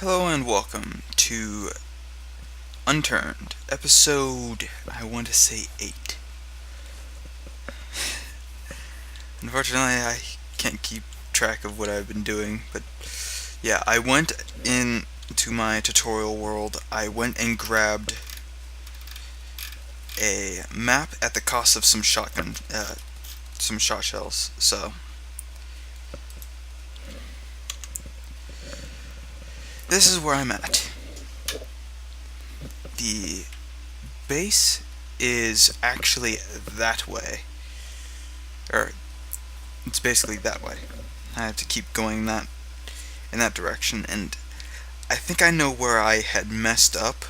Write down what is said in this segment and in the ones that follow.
Hello and welcome to Unturned, episode, I want to say 8. Unfortunately, I can't keep track of what I've been doing, but yeah, I went into my tutorial world. I went and grabbed a map at the cost of some shot shells, so this is where I'm at. The base is actually that way. Or, it's basically that way. I have to keep going in that direction, and I think I know where I had messed up.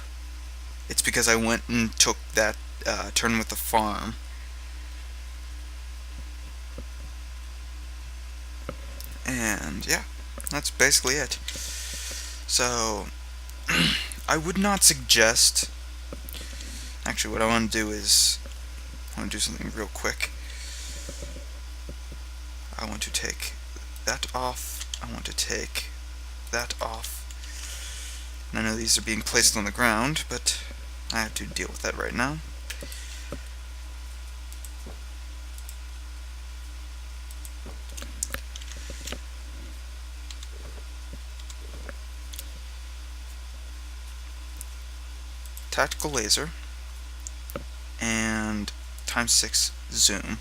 It's because I went and took that turn with the farm. And yeah, that's basically it. So, I would not suggest... Actually, what I want to do is... I want to do something real quick. I want to take that off. I want to take that off. And I know these are being placed on the ground, but I have to deal with that right now. Tactical laser and ×6 zoom.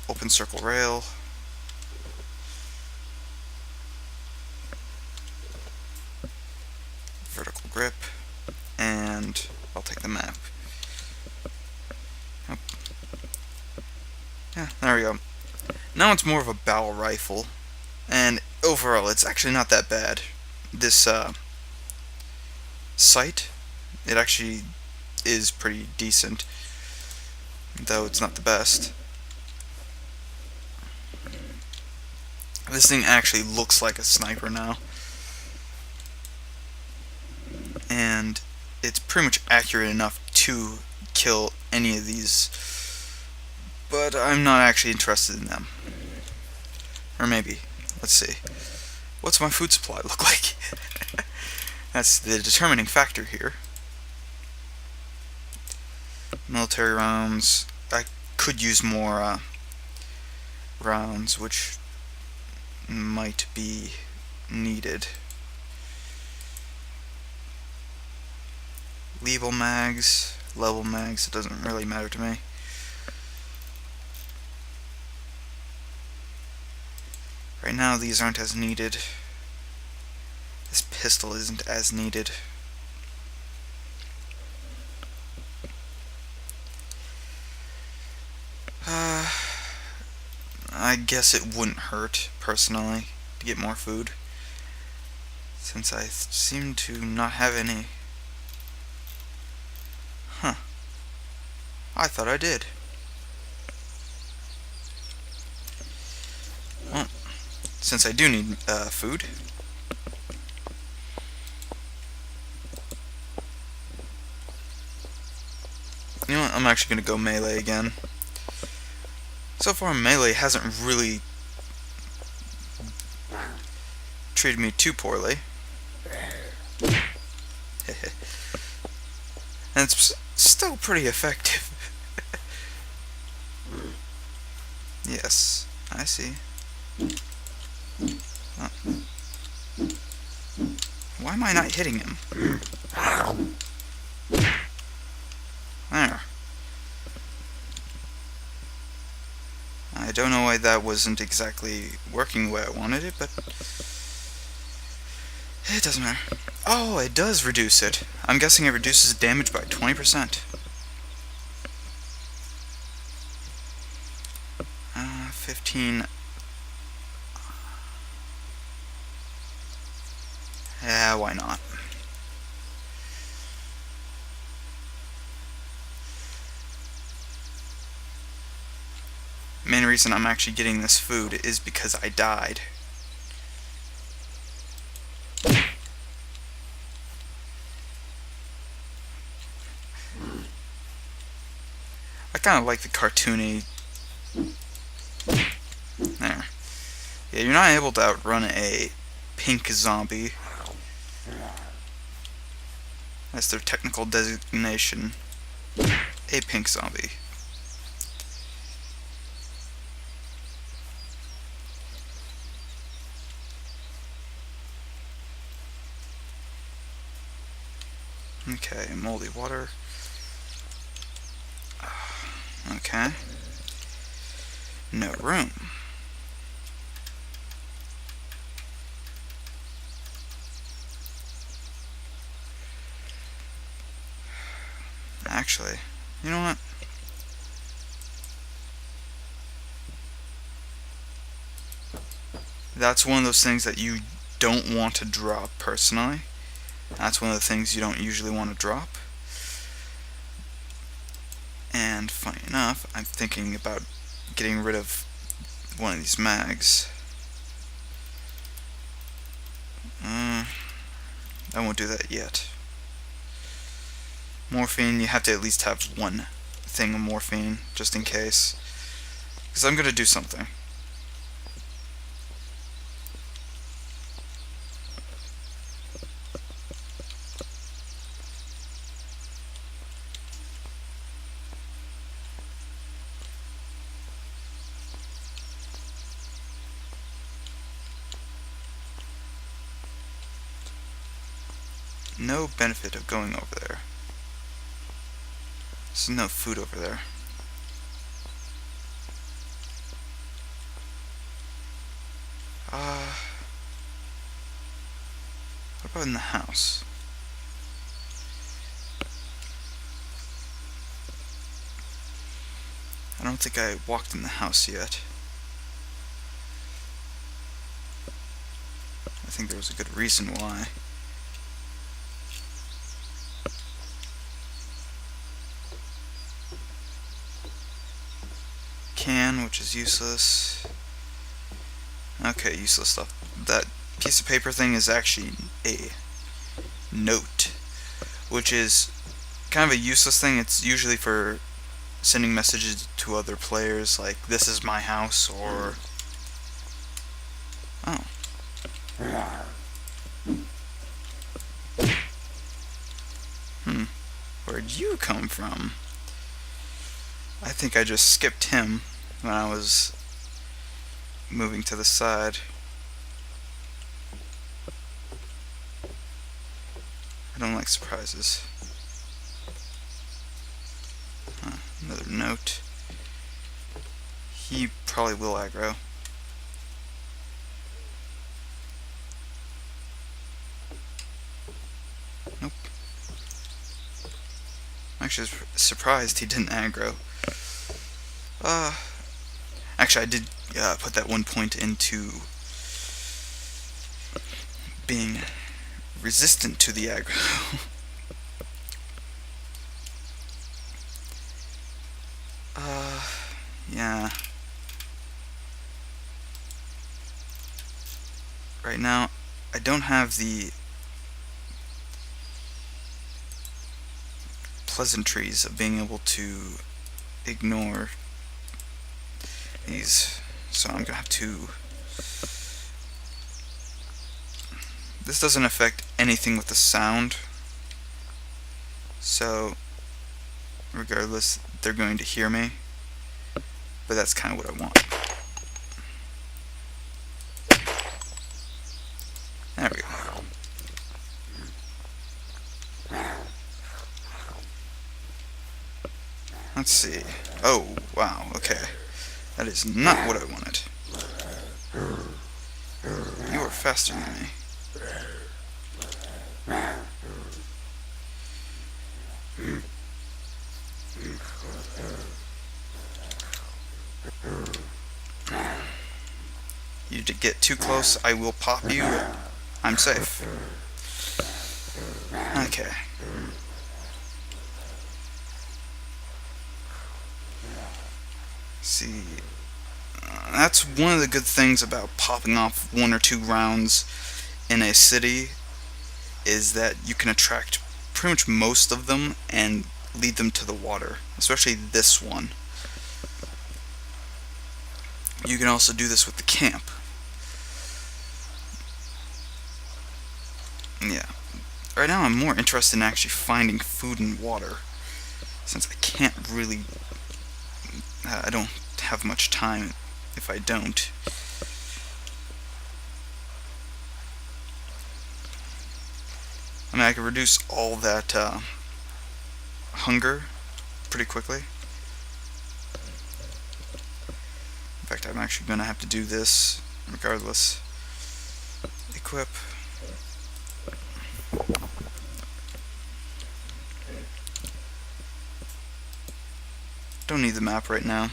Open circle rail. Vertical grip. And I'll take the map. Oh. Yeah, there we go. Now it's more of a bow rifle. And overall, it's actually not that bad. This sight, it actually is pretty decent, though it's not the best. This thing actually looks like a sniper now, and it's pretty much accurate enough to kill any of these, but I'm not actually interested in them. Or maybe. Let's see. What's my food supply look like? That's the determining factor here. Military rounds. I could use more rounds, which might be needed. Level mags, it doesn't really matter to me. Right now these aren't as needed. This pistol isn't as needed. I guess it wouldn't hurt, personally, to get more food, since I seem to not have any. Huh. I thought I did. Well, since I do need food, you know what, I'm actually going to go melee again. So far, melee hasn't really treated me too poorly. And it's still pretty effective. Yes, I see. Oh. Why am I not hitting him? There. I don't know why that wasn't exactly working the way I wanted it, but it doesn't matter. Oh, it does reduce it. I'm guessing it reduces damage by 20%. 15. Yeah, why not? Main reason I'm actually getting this food is because I died. I kind of like the cartoony Yeah, you're not able to outrun a pink zombie. That's their technical designation. A pink zombie. Okay, moldy water. Okay. No room. Actually, you know what? That's one of those things that you don't want to drop personally. That's one of the things you don't usually want to drop. And funny enough, I'm thinking about getting rid of one of these mags. I won't do that yet. Morphine, you have to at least have one thing of morphine, just in case. Because I'm going to do something. No benefit of going over there. There's no food over there. What about in the house? I don't think I walked in the house yet. I think there was a good reason why. Can, which is useless. Okay, useless stuff. That piece of paper thing is actually a note, which is kind of a useless thing. It's usually for sending messages to other players, like, this is my house, or... Oh. Where'd you come from? I think I just skipped him when I was moving to the side. I don't like surprises. Another note. He probably will aggro. Nope. I'm actually surprised he didn't aggro. Actually, I did put that one point into being resistant to the aggro. Yeah. Right now, I don't have the pleasantries of being able to ignore these, so I'm gonna have to... This doesn't affect anything with the sound, so regardless, they're going to hear me, but that's kind of what I want. There we go. Let's see. Oh, wow, okay. That is not what I wanted. You are faster than me. You to get too close, I will pop you. I'm safe. Okay. See, that's one of the good things about popping off 1 or 2 rounds in a city, is that you can attract pretty much most of them and lead them to the water, especially this one. You can also do this with the camp. right now I'm more interested in actually finding food and water, since I can't really, I don't have much time if I don't. I mean, I could reduce all that hunger pretty quickly. In fact, I'm actually going to have to do this regardless. Equip. Don't need the map right now.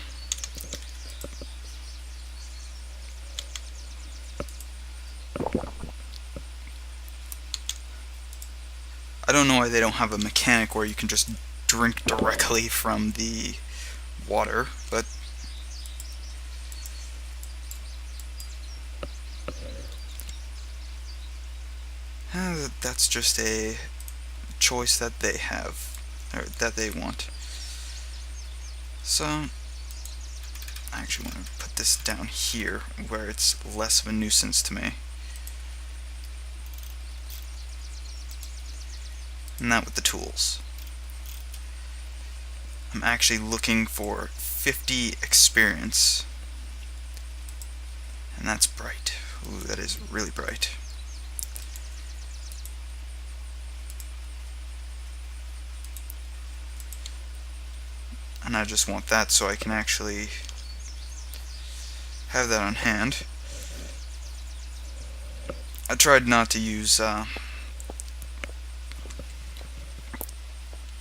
I don't know why they don't have a mechanic where you can just drink directly from the water, but that's just a choice that they have, or that they want. So I actually want to put this down here where it's less of a nuisance to me. And that with the tools. I'm actually looking for 50 experience. And that's bright. Ooh, that is really bright. And I just want that so I can actually have that on hand. I tried not to use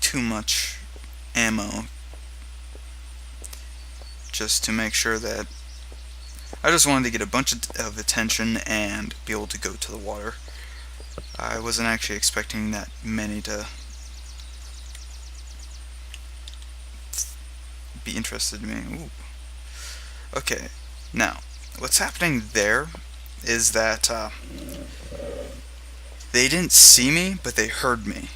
too much ammo, just to make sure that I just wanted to get a bunch of attention and be able to go to the water. I wasn't actually expecting that many to be interested in me. Ooh. Okay, now what's happening there is that they didn't see me, but they heard me.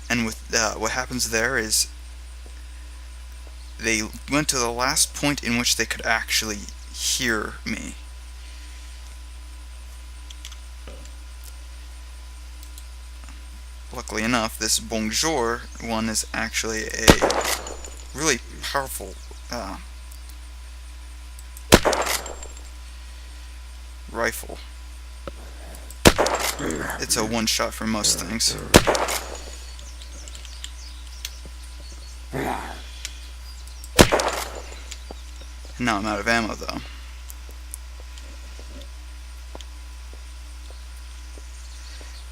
And with what happens there is they went to the last point in which they could actually hear me. Luckily enough, this bonjour one is actually a really powerful rifle. It's a one-shot for most things. Now I'm out of ammo though.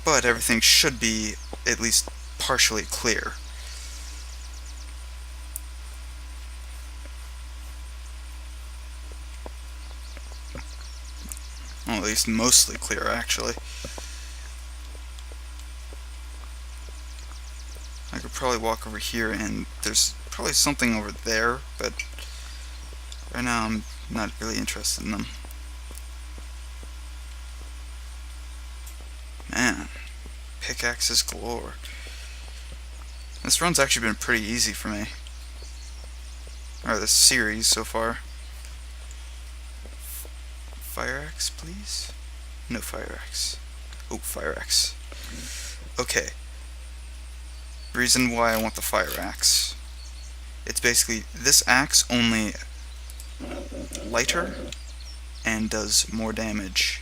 But everything should be at least partially clear. Well, at least mostly clear, actually. I could probably walk over here and there's probably something over there, but right now I'm not really interested in them. Man, pickaxes galore. This run's actually been pretty easy for me. Or this series so far. Fire axe, please? No fire axe. Oh, fire axe. Okay. Reason why I want the fire axe. It's basically this axe, only lighter and does more damage.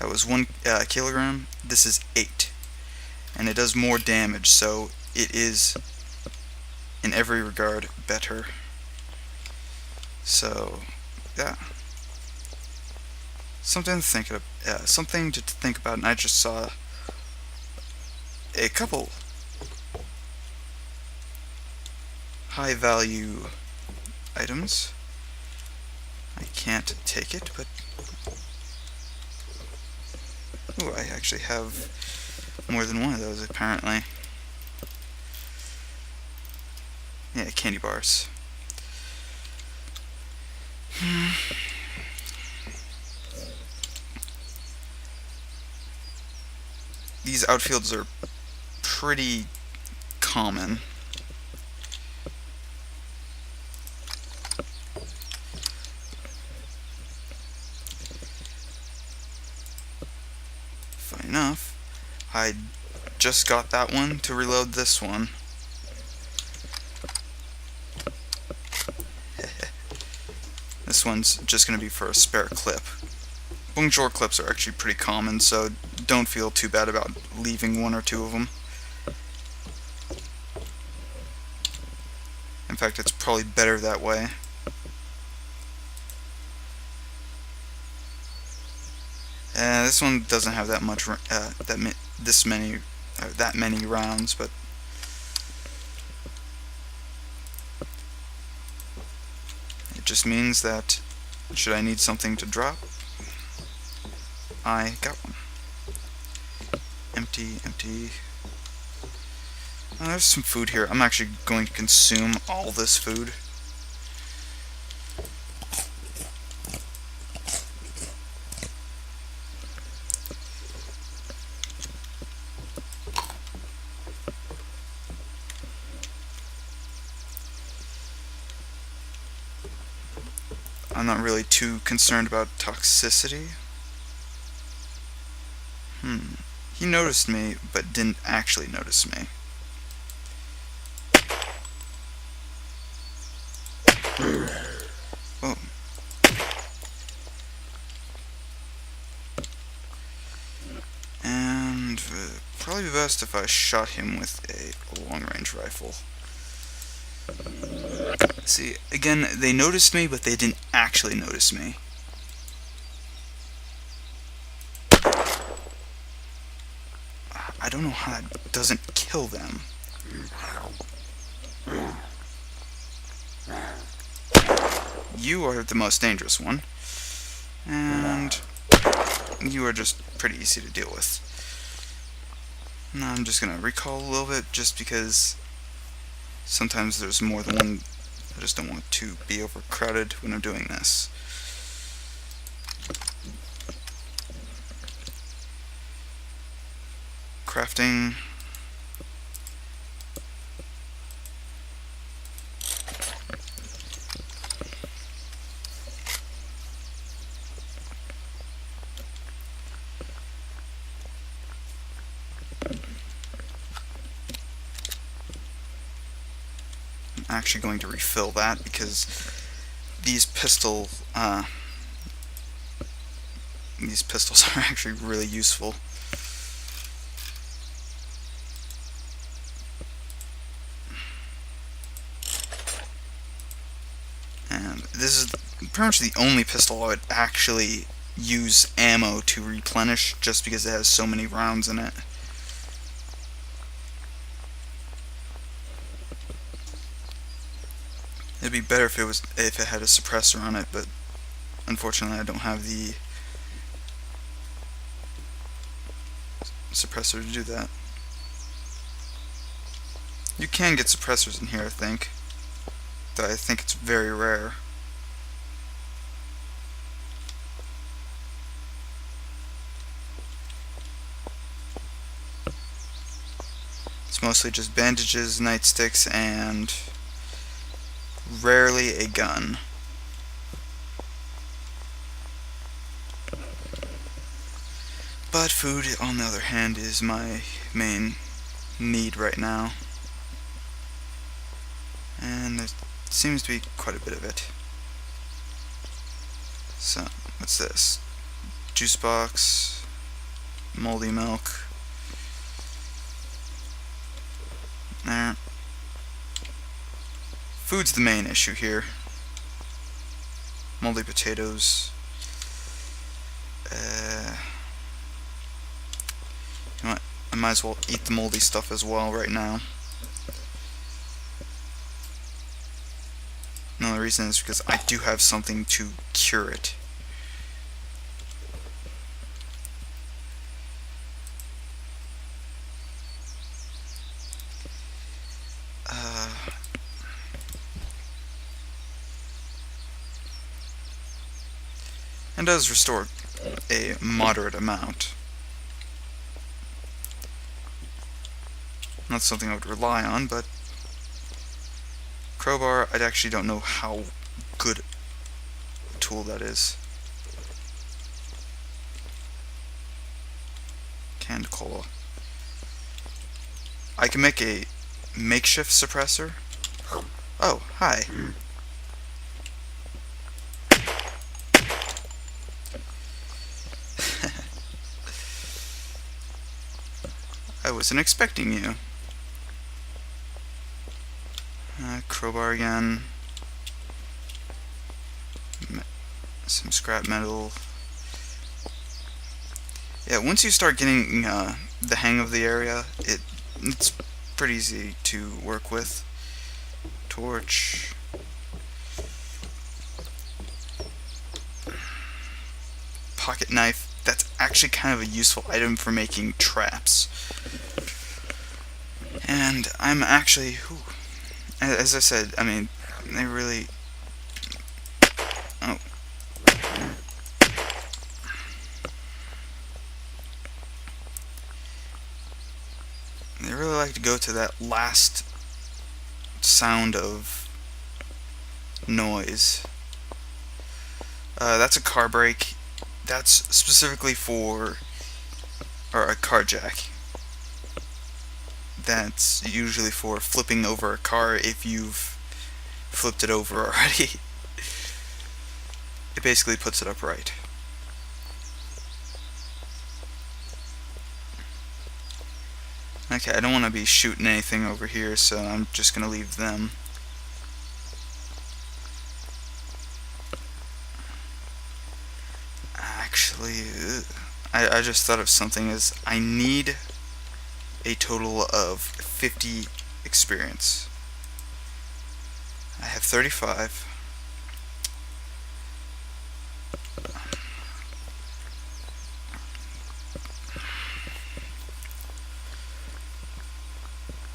That was 1 kilogram. This is 8. And it does more damage, so it is in every regard better. So, yeah. Something to think about, and I just saw a couple high value items. I can't take it, but ooh, I actually have more than one of those apparently. Yeah, candy bars. These outfields are pretty common. enough, I just got that one to reload this one. This one's just going to be for a spare clip. Bonjour clips are actually pretty common, so don't feel too bad about leaving one or two of them. In fact, it's probably better that way. This one doesn't have that much, that many rounds, but it just means that should I need something to drop, I got one. Empty, empty. There's some food here. I'm actually going to consume all this food. I'm not really too concerned about toxicity. He noticed me, but didn't actually notice me. Whoa. And probably best if I shot him with a long-range rifle. See, again, they noticed me, but they didn't actually notice me. I don't know how that doesn't kill them. You are the most dangerous one. And you are just pretty easy to deal with. Now I'm just gonna recall a little bit, just because sometimes there's more than one. I just don't want to be overcrowded when I'm doing this. Crafting. I'm actually going to refill that because these pistols are actually really useful. And this is pretty much the only pistol I would actually use ammo to replenish, just because it has so many rounds in it. It'd be better if it had a suppressor on it, but unfortunately I don't have the suppressor to do that. You can get suppressors in here, I think, though I think it's very rare. It's mostly just bandages, nightsticks, and rarely a gun. But food, on the other hand, is my main need right now. And there seems to be quite a bit of it. So, what's this? Juice box, moldy milk. There. Food's the main issue here. Moldy potatoes. You know what? I might as well eat the moldy stuff as well right now. Another reason is because I do have something to cure it. And does restore a moderate amount. Not something I would rely on, but crowbar, I actually don't know how good a tool that is. Canned coal. I can make a makeshift suppressor. Oh, hi. I wasn't expecting you. Crowbar again. Some scrap metal. Yeah, once you start getting the hang of the area, it's pretty easy to work with. Torch. Pocket knife. That's actually kind of a useful item for making traps. And I'm actually, as I said, I mean, they really, oh. They really like to go to that last sound of noise. That's a car brake. That's specifically for, or a car jack. That's usually for flipping over a car if you've flipped it over already. It basically puts it upright. Okay, I don't want to be shooting anything over here, so I'm just going to leave them. Actually, I just thought of something. Is I need a total of 50 experience. I have 35.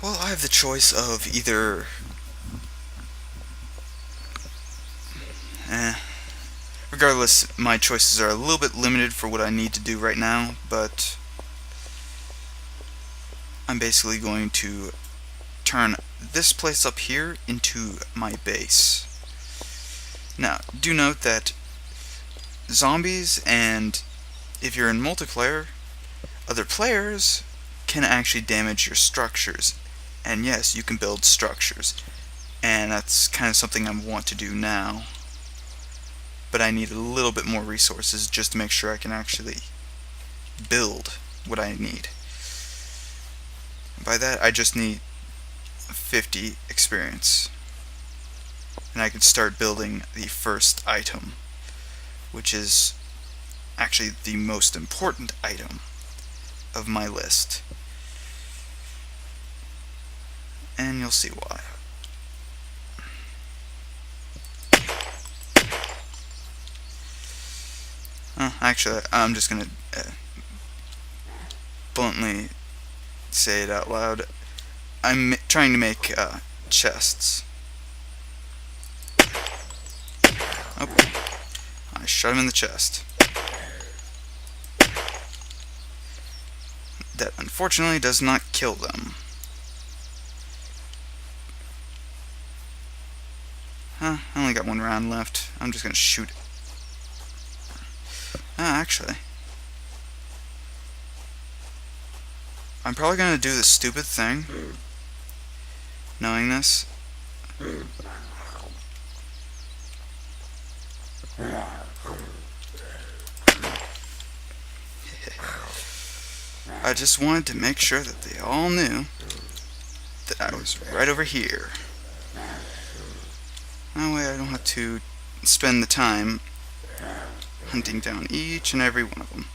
Well, I have the choice of either regardless, my choices are a little bit limited for what I need to do right now, but I'm basically going to turn this place up here into my base. Now, do note that zombies, and if you're in multiplayer, other players can actually damage your structures. And yes, you can build structures. And that's kind of something I want to do now. But I need a little bit more resources just to make sure I can actually build what I need. By that, I just need 50 experience. And I can start building the first item, which is actually the most important item of my list. And you'll see why. Actually, I'm just gonna bluntly say it out loud. I'm trying to make chests. Oh, I shot him in the chest. That unfortunately does not kill them. I only got one round left. I'm just gonna shoot it. Actually, I'm probably gonna do the stupid thing, knowing this. I just wanted to make sure that they all knew that I was right over here. That way I don't have to spend the time hunting down each and every one of them.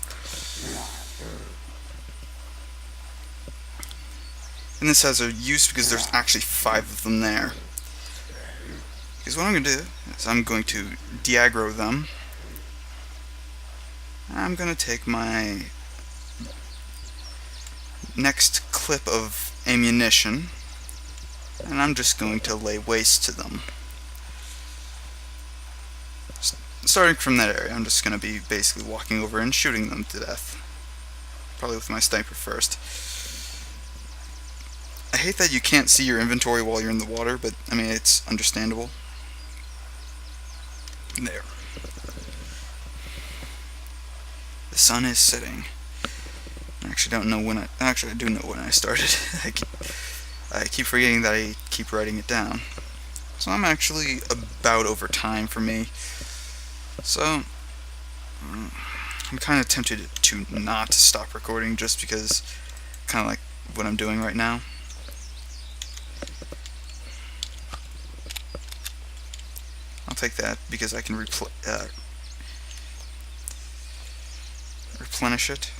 And this has a use because there's actually 5 of them there. Because what I'm going to do is I'm going to de-aggro them. I'm going to take my next clip of ammunition and I'm just going to lay waste to them. Starting from that area, I'm just going to be basically walking over and shooting them to death. Probably with my sniper first. I hate that you can't see your inventory while you're in the water, but I mean, it's understandable. There. The sun is setting. Actually, actually don't know when actually I do know when I started. I keep forgetting that I keep writing it down. So I'm actually about over time for me. So I'm kind of tempted to not stop recording just because, kind of like what I'm doing right now. I'll take that because I can replenish it.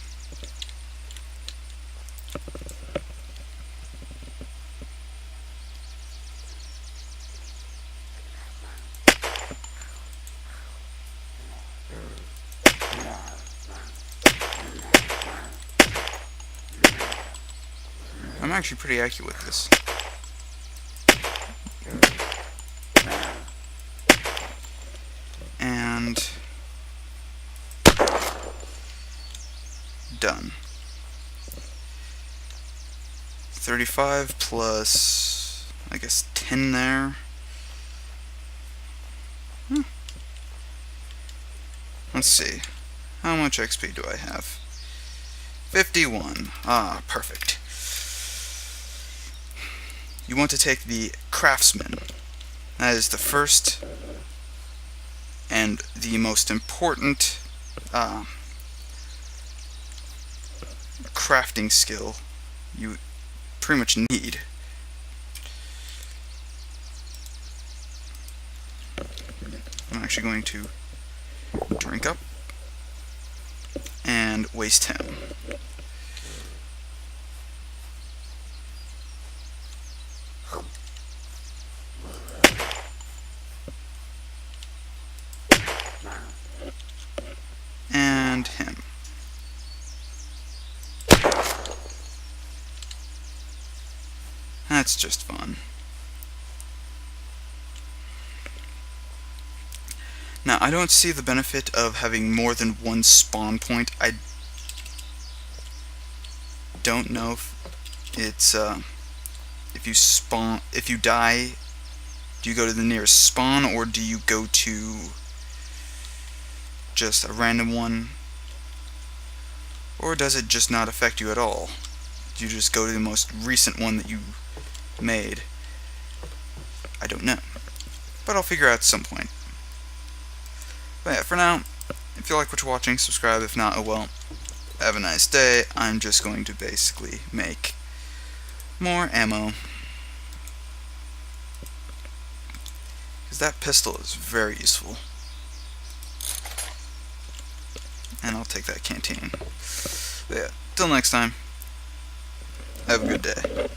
I'm actually pretty accurate with this. And done. 35 plus, I guess, 10 there. Let's see. How much XP do I have? 51. Ah, perfect. You want to take the Craftsman. That is the first and the most important crafting skill you pretty much need. I'm actually going to drink up and waste him. And him. That's just fun. Now, I don't see the benefit of having more than one spawn point. I don't know if it's, if you die, do you go to the nearest spawn, or do you go to just a random one? Or does it just not affect you at all? Do you just go to the most recent one that you made? I don't know. But I'll figure out at some point. But yeah, for now, if you like what you're watching, subscribe. If not, oh well. Have a nice day. I'm just going to basically make more ammo. Because that pistol is very useful. And I'll take that canteen. But yeah, till next time, have a good day.